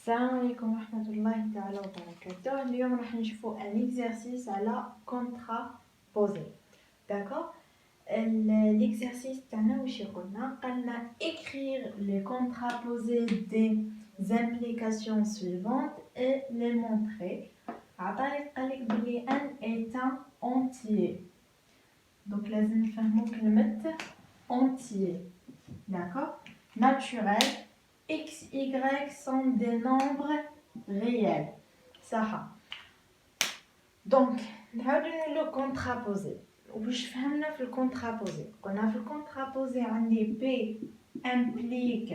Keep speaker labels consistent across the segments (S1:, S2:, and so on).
S1: السلام عليكم ورحمة الله تعالى وبركاته. اليوم راح نشوفوا ان اكزرسيس على contraposé. داكوغ، الاكزرسيس تاعنا واش يقولنا؟ قالنا écrire les contraposés des implications suivantes et les montrer. عطاني قالك بلي ان est un entier، donc لازم نفهمو كلمة entier. D'accord, naturel. X, Y sont des nombres réels. Ça. Donc, le contraposé. واش فهمنا في الكونترابوزي؟ قلنا في الكونترابوزي عندي P implique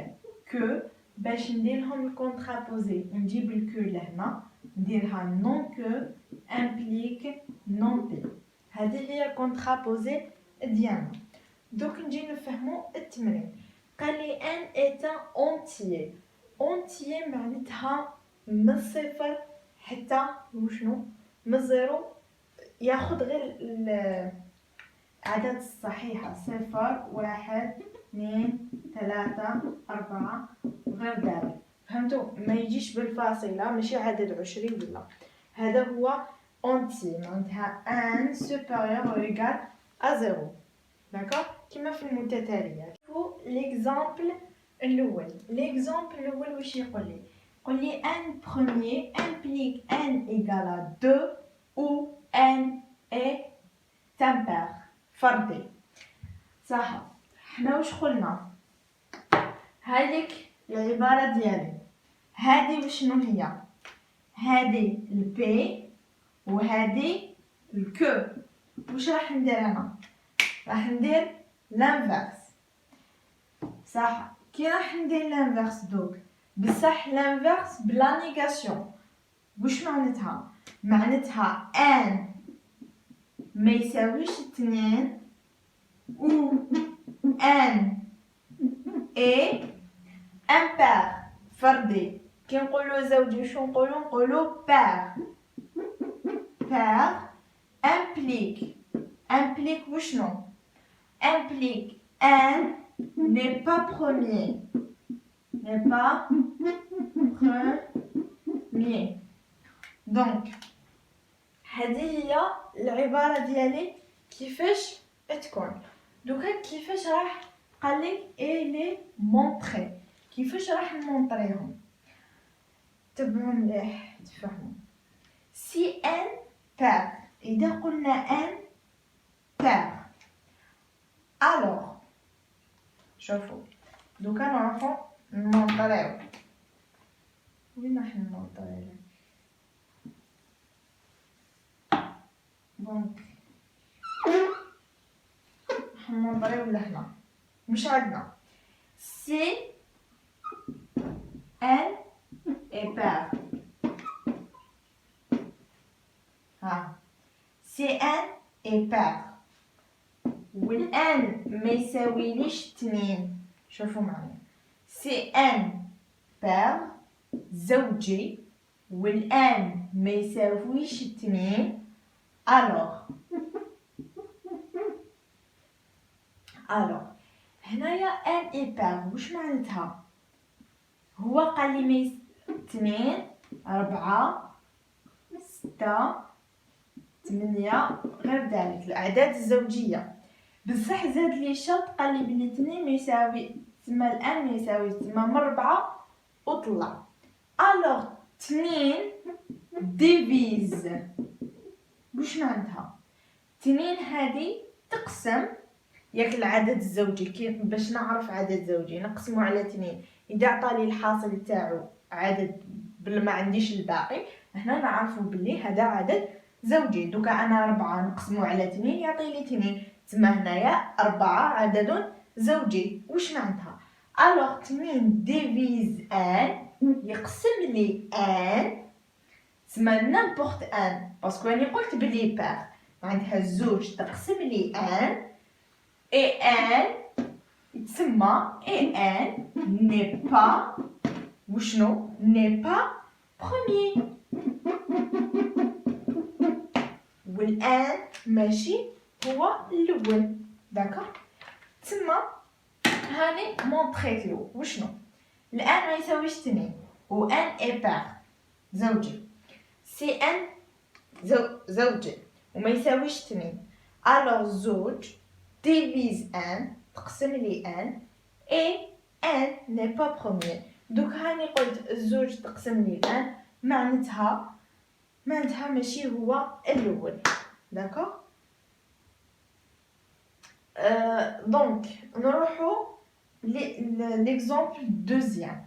S1: que باش نديرهم الكونترابوزي نجيب الكو لهنا نديرها non que implique non P. هذه هي الكونترابوزي ديالنا. دوك نجي نفهمو التمرين. قال لي ان est un entier. entier معناتها من الصفر حتى وشنو؟ من الزيرو، ياخذ غير الأعداد الصحيحة، صفر واحد اثنين ثلاثة أربعة غير ذلك. فهمتوا؟ ما يجيش بالفاصلة، ماشي عدد عشري ولا. هذا هو entier معناتها ان supérieur ou égal à zéro. داكوغ، كيما في المتتاليات. ليكزامبل الاول. ليكزامبل الاول واش يقول لي؟ يقول لي ان بروميير implique n égale à 2 ou n est impair فردي. صح، حنا واش قلنا؟ هذيك العباره ديالي، هذه وشنو هي؟ هذه البي وهذه الكو. واش راح ندير انا؟ راح ندير لانفيرس. صح، كي راح ندير لانفيرس دوك بصح لانفيرس بلا نيغاسيون. واش معناتها؟ معناتها ان ما يساويش 2 و ان اي امبير فردي. كي نقولوا زوجي شو نقولوا؟ نقولوا بير. بير implique وشنو؟ implique n n'est pas premier. Donc هذه هي العبارة ديالي كيفاش تكون. دوكا كيفاش راح قالك لي مونطري، كيفاش راح نمونطريهم؟ تبعوا مليح تفهموا. سي ان بير، اذا قلنا ان بير الوغ شوفوا دوكا نروحو نمونطريو. وين راح نمونطريو؟ دونك راح نمونطريو لهنا، مش عندنا سي ان اي بير. ها سي ان اي بير والان ما يساويليش 2. شوفوا معايا، سي ان بير زوجي والان ما يساويش 2. الوغ هنايا ان اي بير واش معناتها؟ هو قال لي ميس 2 4 6 8 غير ذلك الاعداد الزوجيه. بصح زاد لي شرط، قال لي بلي 2 ما يساوي، تما الان ما يساويش، تما من 4 وطلع. الوغ 2 ديفيز واش معناتها؟ 2 هذه تقسم ياك العدد الزوجي. كيف باش نعرف عدد زوجي؟ نقسمه على 2. اذا عطالي الحاصل تاعو عدد بلا ما عنديش الباقي، هنا نعرفوا بلي هذا عدد زوجي. دوكا انا 4 نقسمه على 2 يعطي لي 2، تما هنايا 4 عدد زوجي. واش معناتها؟ الوغ 2 ديفيز ان يقسم لي ان، تما نيمبورط ان باسكو راني قلت بلي بير معناتها الزوج تقسم لي ان اي ان يتسمى اي ان ني با وشنو؟ ني با بروميير، والان ماشي هو الاول. داكوغ، تما هاني مونطريتلو وشنو؟ الان ما يساويش 2 و ان اي بير زوجي. سي ان زوجي وما يساويش 2 الوغ زوج ديفيز ان تقسم لي ان اي ان ني با بروميير. دوك هاني قلت الزوج تقسم لي ان معناتها ماشي هو الاول. داكوغ. دونك نروحو l'exemple deuxième.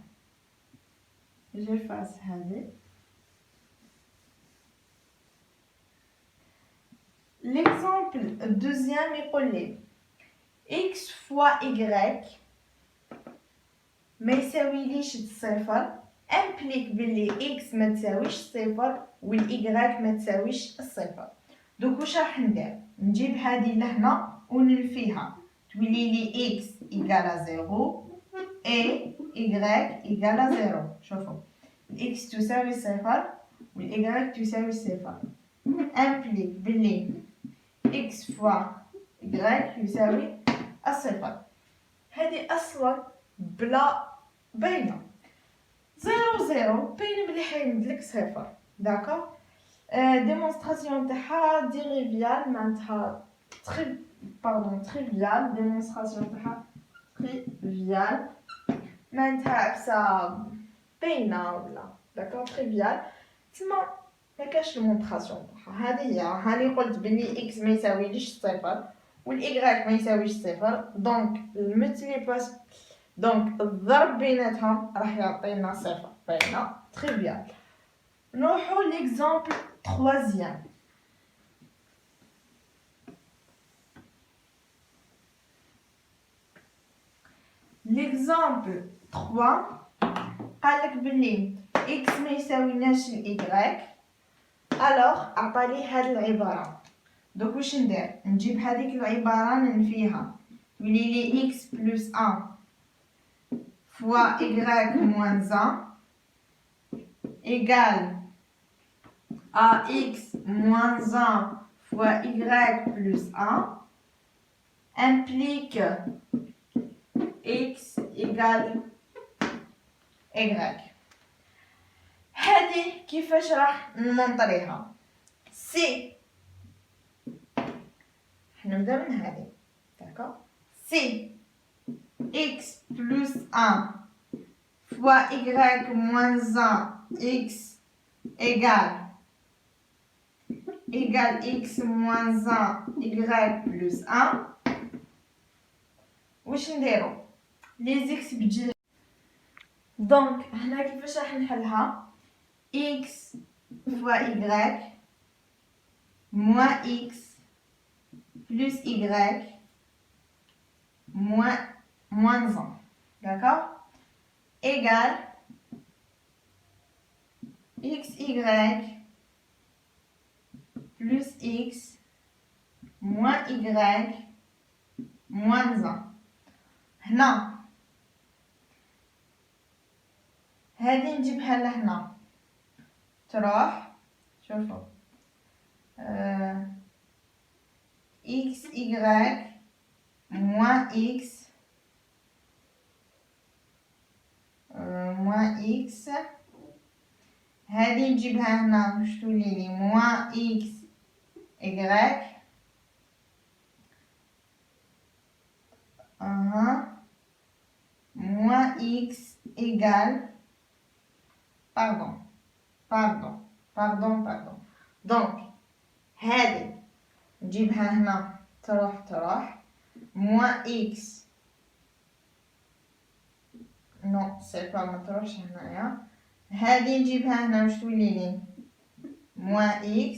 S1: j'efface هذه. l'exemple deuxième يقول لي x fois y ما يساويليش الصفر امبليك بلي x ما تساويش الصفر والاي ما تساويش الصفر. دوك واش راح ندير؟ نجيب هذه لهنا وننفيها تولي لي x إيكالا 0 et y إيكالا 0. شوفوا x تساوي صفر والإي تساوي صفر امبليك بلي x فوا y يساوي الصفر. هذه أصلا بلا باينة 0 0 باينة بلي حيمدلك صفر. داكوغ. ديمونستراسيون تاعها ديريفيال معناتها تريفيال. ديمونستراسيون تاعها تريفيال معناتها عفسة باينة ولا. داكوغ. تريفيال تسمى مكاش المونطراسيون تاعها. هذه هي هاني قلت بلي اكس ما يساويليش صفر والاي ما يساويش صفر. دونك الملتيبليكاسيون دونك الضرب بيناتهم راح يعطينا صفر. باينة تريفيال. نروحو ليكزامبل troisième. l'exemple 3 قالك بلي x ما يساويناش ل y الوغ عطالي هاد العبارة. دوك واش ندير؟ نجيب هذيك العبارة ننفيها تولي لي x plus 1 fois y moins 1 égale à x moins 1 fois y plus 1 implique x égale y. هذه كيفاش راح نمونطريها؟ سي نبدا من هذه. داكوغ. سي x plus 1 fois y moins 1 x égale x moins 1 y plus 1. واش نديرو؟ لي زيكس بتجي. دونك هنا كيفاش راح نحلها؟ x fois y moins x plus y moins 1. D'accord? Égale xy plus x moins y moins 1. هنا هذه نجيبها لهنا تروح. شوفوا xy moins x moins x هذه نجيبها هنا واش تولي لي moins x y moins x égale pardon donc هذه نجيبها هنا تروح moins x non c'est pas ما تروحش هنايا. هذه نجيبها هنا واش تولي لي moins x.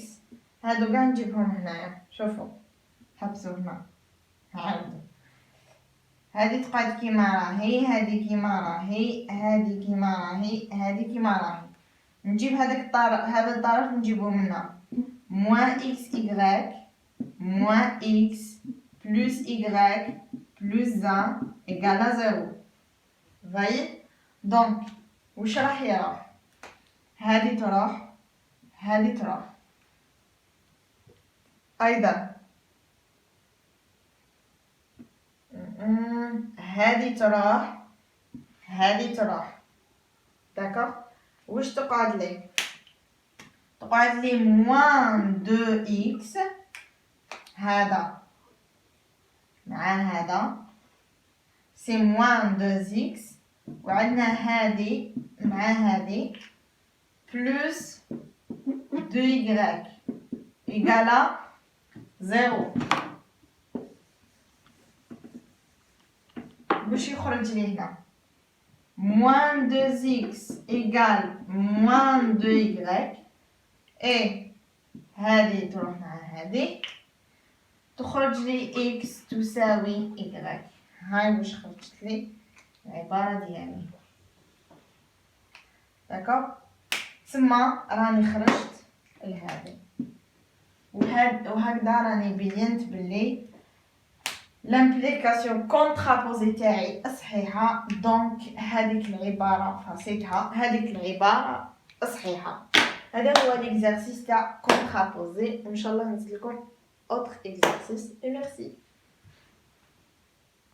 S1: هادو كاع نجيبهم هنايا. شوفوا حبسوا هنا عاودوا. هذه تقعد كيما راهي هذه كيما راهي هذه كيما راهي هذه كيما راهي. نجيب هذاك الطرف هذا الطرف نجيبو منا moins xy moins x plus y plus 1 égale à 0. voyez donc واش راح يروح؟ هذه تروح هذه تروح ايضا هذه تروح هذه تروح. داكوغ. واش تقعد لي موان 2 اكس هذا مع هذا سي موان 2 اكس وعندنا هذه مع هذه بلس 2 y إيكالا 0. باش يخرج لي هنا moins 2x égale moins 2y et هذه تروح مع هذه تخرج لي x تساوي y. هاي واش خرجت لي العبارة ديالي. داكوغ تما راني خرجت لهذه وهكذا راني بينت بلي لامبليكاسيون كونترابوزي تاعي صحيحه. دونك هذيك العباره فصيتها، هذيك العباره صحيحه. هذا هو ليكزارسيس تاع كونترابوزي، وان شاء الله نزيد لكم اوتر اكزارسيس. ميرسي.